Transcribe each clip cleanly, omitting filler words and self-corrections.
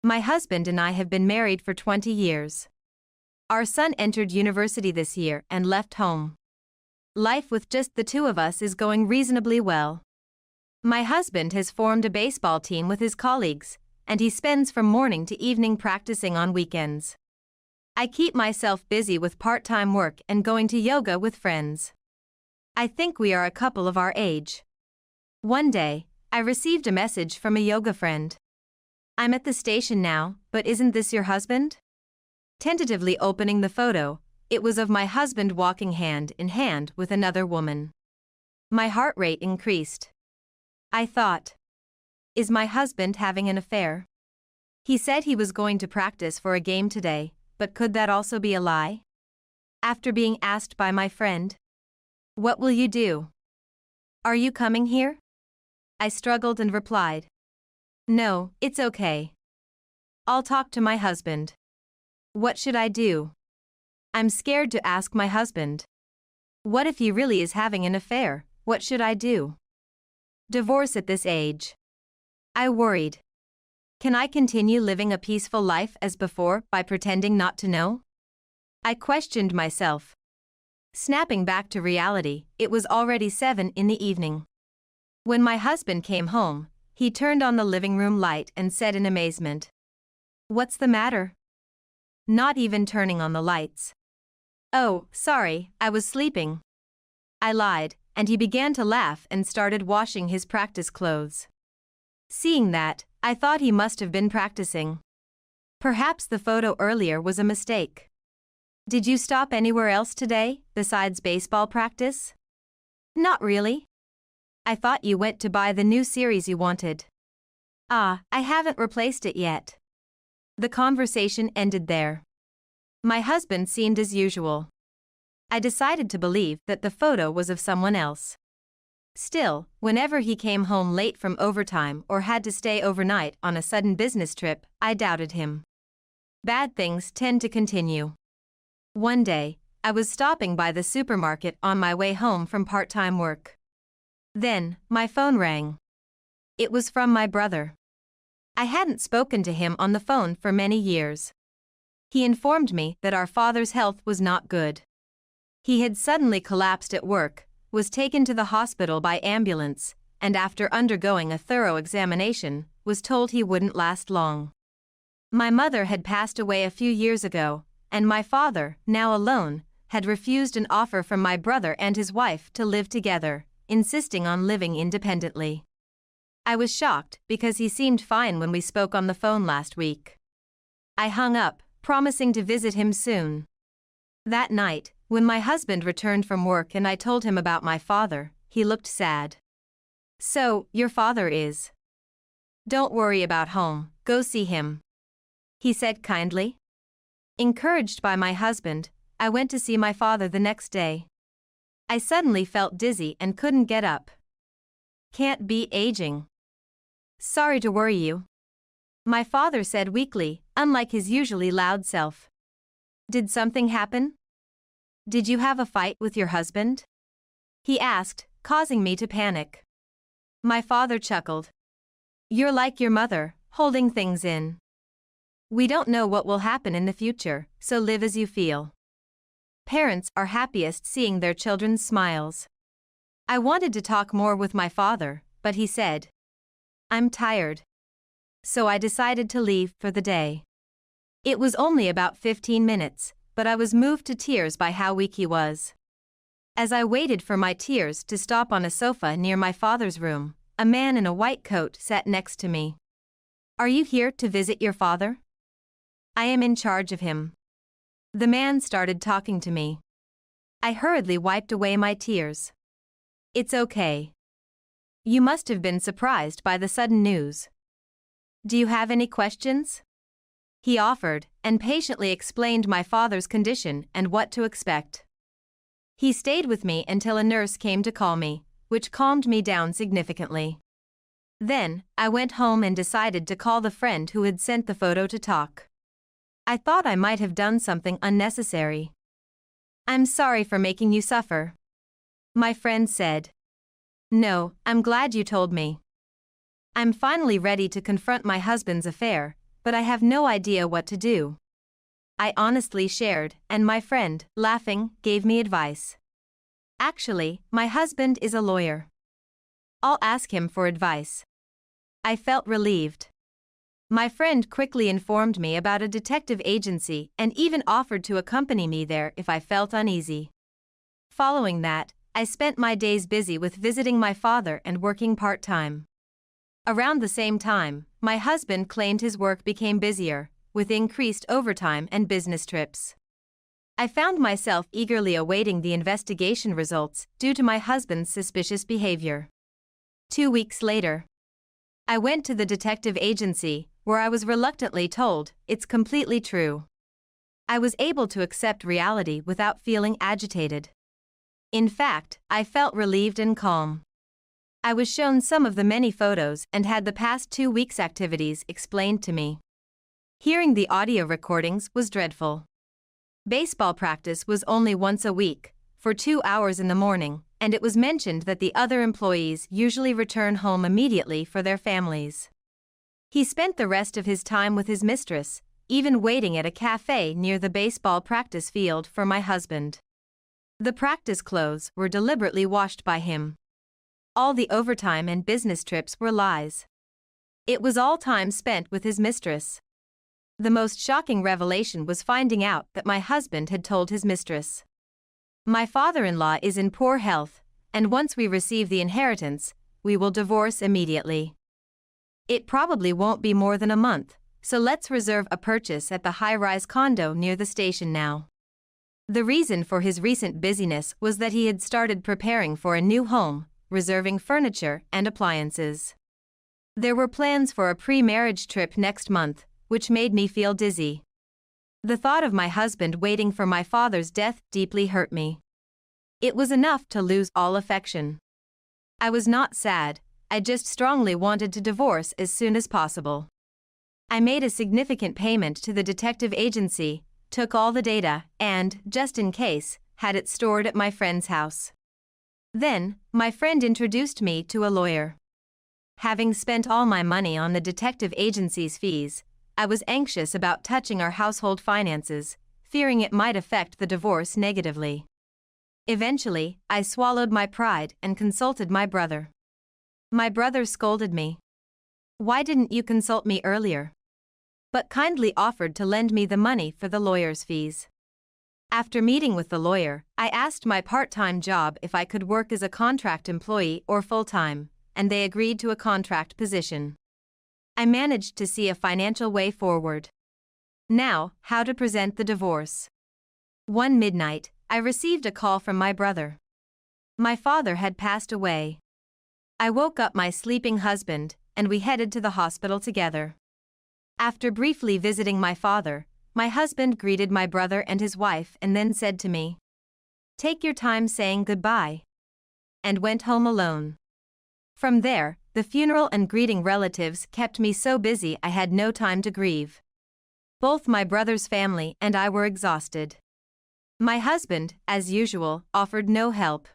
My husband and I have been married for 20 years. Our son entered university this year and left home. Life with just the two of us is going reasonably well. My husband has formed a baseball team with his colleagues, and he spends from morning to evening practicing on weekends. I keep myself busy with part-time work and going to yoga with friends. I think we are a couple of our age. One day, I received a message from a yoga friend. I'm at the station now, but isn't this your husband? Tentatively opening the photo, it was of my husband walking hand in hand with another woman. My heart rate increased. I thought, is my husband having an affair? He said he was going to practice for a game today, but could that also be a lie? After being asked by my friend, what will you do? Are you coming here? I struggled and replied, no, it's okay. I'll talk to my husband. What should I do? I'm scared to ask my husband. What if he really is having an affair? What should I do? Divorce at this age. I worried. Can I continue living a peaceful life as before by pretending not to know? I questioned myself. Snapping back to reality, it was already 7 in the evening. When my husband came home, he turned on the living room light and said in amazement, "What's the matter?" Not even turning on the lights. "Oh, sorry, I was sleeping." I lied, and he began to laugh and started washing his practice clothes. Seeing that, I thought he must have been practicing. Perhaps the photo earlier was a mistake. Did you stop anywhere else today, besides baseball practice? Not really. I thought you went to buy the new series you wanted. Ah, I haven't replaced it yet. The conversation ended there. My husband seemed as usual. I decided to believe that the photo was of someone else. Still, whenever he came home late from overtime or had to stay overnight on a sudden business trip, I doubted him. Bad things tend to continue. One day, I was stopping by the supermarket on my way home from part-time work. Then, my phone rang. It was from my brother. I hadn't spoken to him on the phone for many years. He informed me that our father's health was not good. He had suddenly collapsed at work, was taken to the hospital by ambulance, and after undergoing a thorough examination, was told he wouldn't last long. My mother had passed away a few years ago, and my father, now alone, had refused an offer from my brother and his wife to live together, insisting on living independently. I was shocked because he seemed fine when we spoke on the phone last week. I hung up, promising to visit him soon. That night, when my husband returned from work and I told him about my father, he looked sad. "So, your father is? Don't worry about home, go see him," he said kindly. Encouraged by my husband, I went to see my father the next day. I suddenly felt dizzy and couldn't get up. "Can't be aging. Sorry to worry you," my father said weakly, unlike his usually loud self. "Did something happen? Did you have a fight with your husband?" he asked, causing me to panic. My father chuckled. "You're like your mother, holding things in. We don't know what will happen in the future, so live as you feel." Parents are happiest seeing their children's smiles. I wanted to talk more with my father, but he said, "I'm tired." So I decided to leave for the day. It was only about 15 minutes, but I was moved to tears by how weak he was. As I waited for my tears to stop on a sofa near my father's room, a man in a white coat sat next to me. "Are you here to visit your father?" "I am in charge of him." The man started talking to me. I hurriedly wiped away my tears. "It's okay. You must have been surprised by the sudden news. Do you have any questions?" he offered, and patiently explained my father's condition and what to expect. He stayed with me until a nurse came to call me, which calmed me down significantly. Then, I went home and decided to call the friend who had sent the photo to talk. I thought I might have done something unnecessary. "I'm sorry for making you suffer," my friend said. "No, I'm glad you told me. I'm finally ready to confront my husband's affair, but I have no idea what to do. I honestly shared, and my friend, laughing, gave me advice. Actually, my husband is a lawyer. I'll ask him for advice. I felt relieved. My friend quickly informed me about a detective agency and even offered to accompany me there if I felt uneasy. Following that, I spent my days busy with visiting my father and working part-time. Around the same time, my husband claimed his work became busier, with increased overtime and business trips. I found myself eagerly awaiting the investigation results due to my husband's suspicious behavior. 2 weeks later, I went to the detective agency, where I was reluctantly told, "It's completely true." I was able to accept reality without feeling agitated. In fact, I felt relieved and calm. I was shown some of the many photos and had the past 2 weeks' activities explained to me. Hearing the audio recordings was dreadful. Baseball practice was only once a week, for 2 hours in the morning, and it was mentioned that the other employees usually return home immediately for their families. He spent the rest of his time with his mistress, even waiting at a cafe near the baseball practice field for my husband. The practice clothes were deliberately washed by him. All the overtime and business trips were lies. It was all time spent with his mistress. The most shocking revelation was finding out that my husband had told his mistress, "My father-in-law is in poor health, and once we receive the inheritance, we will divorce immediately. It probably won't be more than a month, so let's reserve a purchase at the high-rise condo near the station now." The reason for his recent busyness was that he had started preparing for a new home, reserving furniture and appliances. There were plans for a pre-marriage trip next month, which made me feel dizzy. The thought of my husband waiting for my father's death deeply hurt me. It was enough to lose all affection. I was not sad, I just strongly wanted to divorce as soon as possible. I made a significant payment to the detective agency, took all the data, and, just in case, had it stored at my friend's house. Then, my friend introduced me to a lawyer. Having spent all my money on the detective agency's fees, I was anxious about touching our household finances, fearing it might affect the divorce negatively. Eventually, I swallowed my pride and consulted my brother. My brother scolded me. "Why didn't you consult me earlier?" But kindly offered to lend me the money for the lawyer's fees. After meeting with the lawyer, I asked my part-time job if I could work as a contract employee or full-time, and they agreed to a contract position. I managed to see a financial way forward. Now, how to present the divorce. One midnight, I received a call from my brother. My father had passed away. I woke up my sleeping husband, and we headed to the hospital together. After briefly visiting my father, my husband greeted my brother and his wife and then said to me, "Take your time saying goodbye," and went home alone. From there, the funeral and greeting relatives kept me so busy I had no time to grieve. Both my brother's family and I were exhausted. My husband, as usual, offered no help.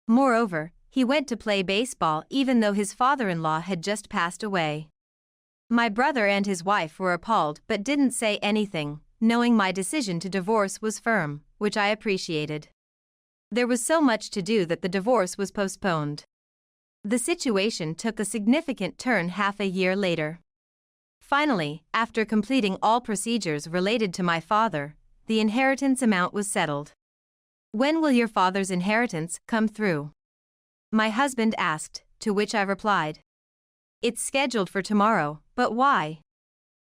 Moreover, he went to play baseball even though his father-in-law had just passed away. My brother and his wife were appalled but didn't say anything, knowing my decision to divorce was firm, which I appreciated. There was so much to do that the divorce was postponed. The situation took a significant turn half a year later. Finally, after completing all procedures related to my father, the inheritance amount was settled. "When will your father's inheritance come through?" my husband asked, to which I replied, "It's scheduled for tomorrow, but why?"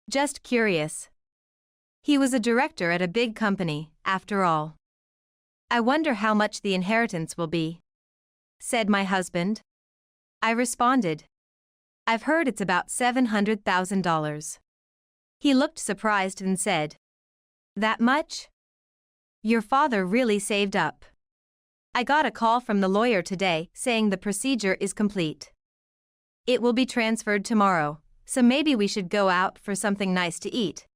"Just curious." He was a director at a big company, after all. "I wonder how much the inheritance will be," said my husband. I responded, "I've heard it's about $700,000. He looked surprised and said, "That much? Your father really saved up." I got a call from the lawyer today saying the procedure is complete. It will be transferred tomorrow, so maybe we should go out for something nice to eat,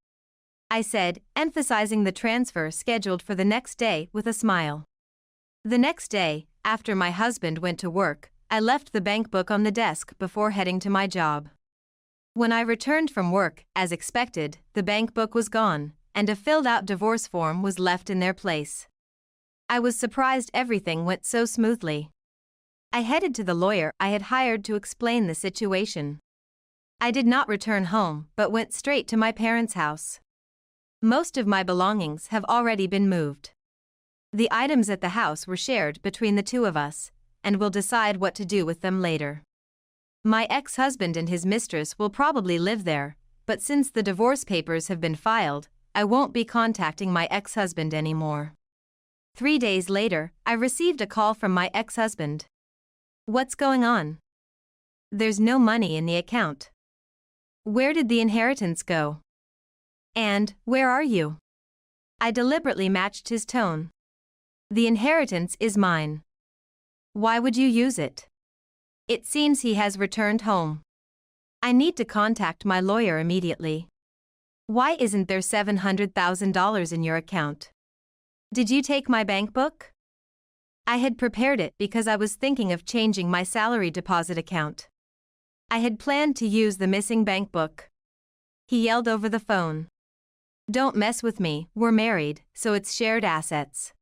I said, emphasizing the transfer scheduled for the next day with a smile. The next day, after my husband went to work, I left the bank book on the desk before heading to my job. When I returned from work, as expected, the bank book was gone, and a filled-out divorce form was left in their place. I was surprised everything went so smoothly. I headed to the lawyer I had hired to explain the situation. I did not return home, but went straight to my parents' house. Most of my belongings have already been moved. The items at the house were shared between the two of us, and we'll decide what to do with them later. My ex-husband and his mistress will probably live there, but since the divorce papers have been filed, I won't be contacting my ex-husband anymore. 3 days later, I received a call from my ex-husband. What's going on? There's no money in the account. Where did the inheritance go? And, where are you? I deliberately matched his tone. The inheritance is mine. Why would you use it? It seems he has returned home. I need to contact my lawyer immediately. Why isn't there $700,000 in your account? Did you take my bank book? I had prepared it because I was thinking of changing my salary deposit account. I had planned to use the missing bank book. He yelled over the phone. Don't mess with me, we're married, so it's shared assets.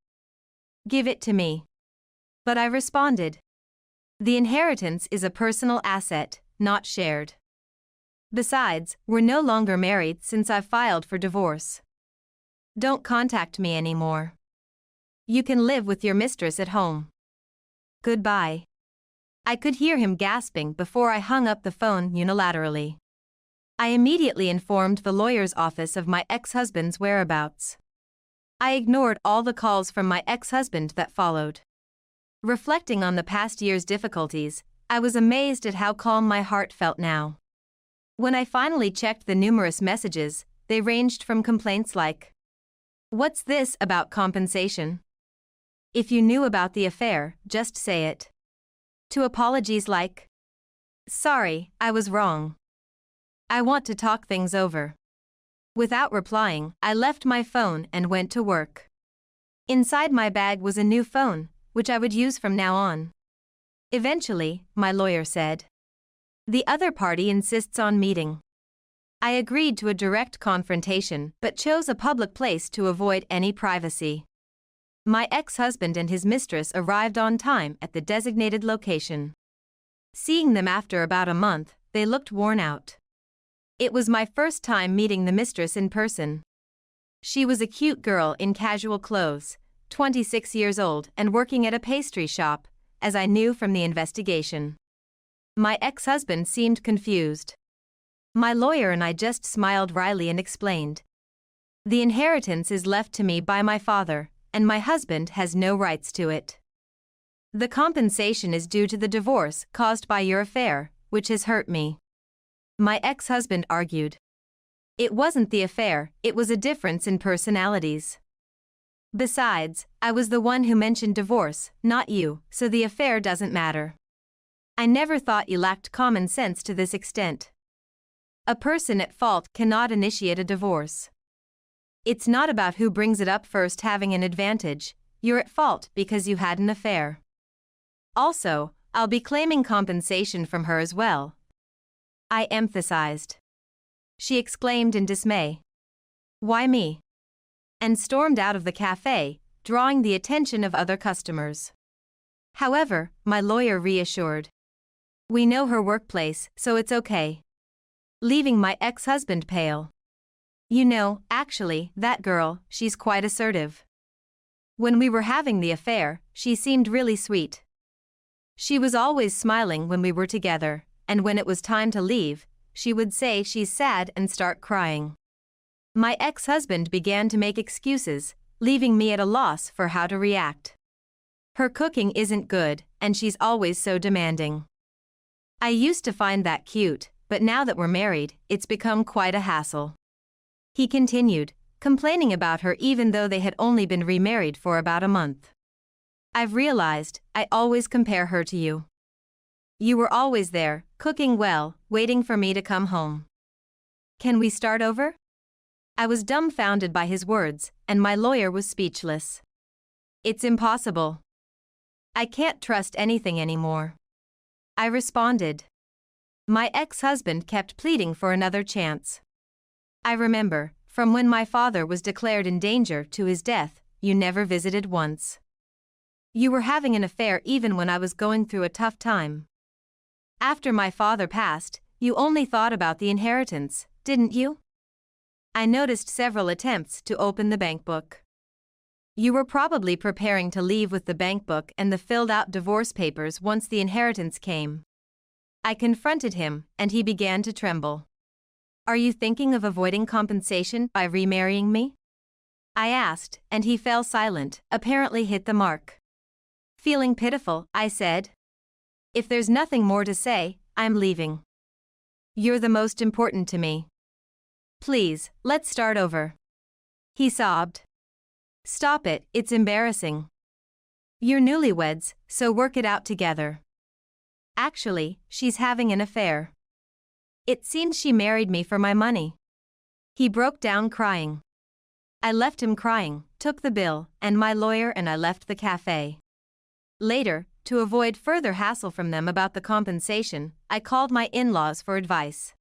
Give it to me. But I responded. The inheritance is a personal asset, not shared. Besides, we're no longer married since I've filed for divorce. Don't contact me anymore. You can live with your mistress at home. Goodbye. I could hear him gasping before I hung up the phone unilaterally. I immediately informed the lawyer's office of my ex-husband's whereabouts. I ignored all the calls from my ex-husband that followed. Reflecting on the past year's difficulties, I was amazed at how calm my heart felt now. When I finally checked the numerous messages, they ranged from complaints like, "What's this about compensation? If you knew about the affair, just say it," to apologies like, "Sorry, I was wrong. I want to talk things over." Without replying, I left my phone and went to work. Inside my bag was a new phone, which I would use from now on. Eventually, my lawyer said, "The other party insists on meeting." I agreed to a direct confrontation but chose a public place to avoid any privacy. My ex-husband and his mistress arrived on time at the designated location. Seeing them after about a month, they looked worn out. It was my first time meeting the mistress in person. She was a cute girl in casual clothes, 26 years old and working at a pastry shop, as I knew from the investigation. My ex-husband seemed confused. My lawyer and I just smiled wryly and explained. The inheritance is left to me by my father, and my husband has no rights to it. The compensation is due to the divorce caused by your affair, which has hurt me. My ex-husband argued. It wasn't the affair, it was a difference in personalities. Besides, I was the one who mentioned divorce, not you, so the affair doesn't matter. I never thought you lacked common sense to this extent. A person at fault cannot initiate a divorce. It's not about who brings it up first having an advantage, you're at fault because you had an affair. Also, I'll be claiming compensation from her as well. I emphasized. She exclaimed in dismay. Why me? And stormed out of the cafe, drawing the attention of other customers. However, my lawyer reassured. We know her workplace, so it's okay. Leaving my ex-husband pale. You know, actually, that girl, she's quite assertive. When we were having the affair, she seemed really sweet. She was always smiling when we were together, and when it was time to leave, she would say she's sad and start crying. My ex-husband began to make excuses, leaving me at a loss for how to react. Her cooking isn't good, and she's always so demanding. I used to find that cute, but now that we're married, it's become quite a hassle. He continued, complaining about her even though they had only been remarried for about a month. I've realized, I always compare her to you. You were always there, cooking well, waiting for me to come home. Can we start over? I was dumbfounded by his words, and my lawyer was speechless. It's impossible. I can't trust anything anymore. I responded. My ex-husband kept pleading for another chance. I remember, from when my father was declared in danger to his death, you never visited once. You were having an affair even when I was going through a tough time. After my father passed, you only thought about the inheritance, didn't you? I noticed several attempts to open the bankbook. You were probably preparing to leave with the bankbook and the filled-out divorce papers once the inheritance came. I confronted him, and he began to tremble. Are you thinking of avoiding compensation by remarrying me? I asked, and he fell silent, apparently hit the mark. Feeling pitiful, I said, if there's nothing more to say, I'm leaving. You're the most important to me. Please, let's start over. He sobbed. Stop it, it's embarrassing. You're newlyweds, so work it out together. Actually, she's having an affair. It seems she married me for my money. He broke down crying. I left him crying, took the bill, and my lawyer and I left the cafe. Later, to avoid further hassle from them about the compensation, I called my in-laws for advice.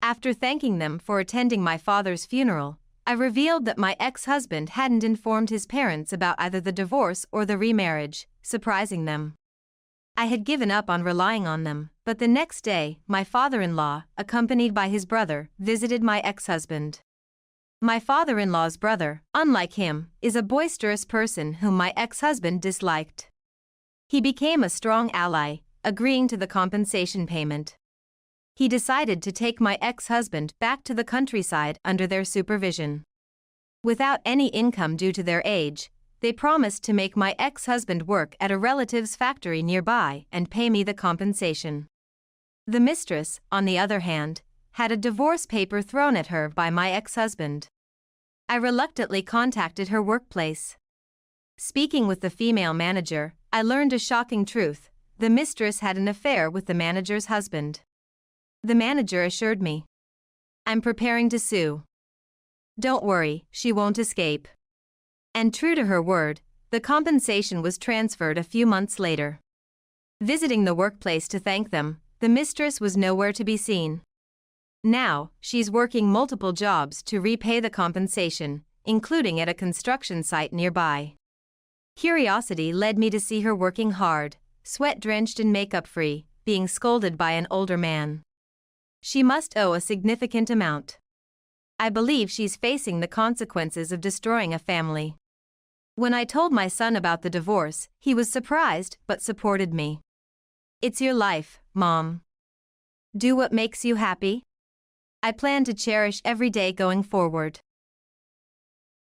After thanking them for attending my father's funeral, I revealed that my ex-husband hadn't informed his parents about either the divorce or the remarriage, surprising them. I had given up on relying on them, but the next day, my father-in-law, accompanied by his brother, visited my ex-husband. My father-in-law's brother, unlike him, is a boisterous person whom my ex-husband disliked. He became a strong ally, agreeing to the compensation payment. He decided to take my ex-husband back to the countryside under their supervision. Without any income due to their age, they promised to make my ex-husband work at a relative's factory nearby and pay me the compensation. The mistress, on the other hand, had a divorce paper thrown at her by my ex-husband. I reluctantly contacted her workplace. Speaking with the female manager, I learned a shocking truth: the mistress had an affair with the manager's husband. The manager assured me, I'm preparing to sue. Don't worry, she won't escape. And true to her word, the compensation was transferred a few months later. Visiting the workplace to thank them, the mistress was nowhere to be seen. Now, she's working multiple jobs to repay the compensation, including at a construction site nearby. Curiosity led me to see her working hard, sweat-drenched and makeup-free, being scolded by an older man. She must owe a significant amount. I believe she's facing the consequences of destroying a family. When I told my son about the divorce, he was surprised but supported me. It's your life, Mom. Do what makes you happy. I plan to cherish every day going forward.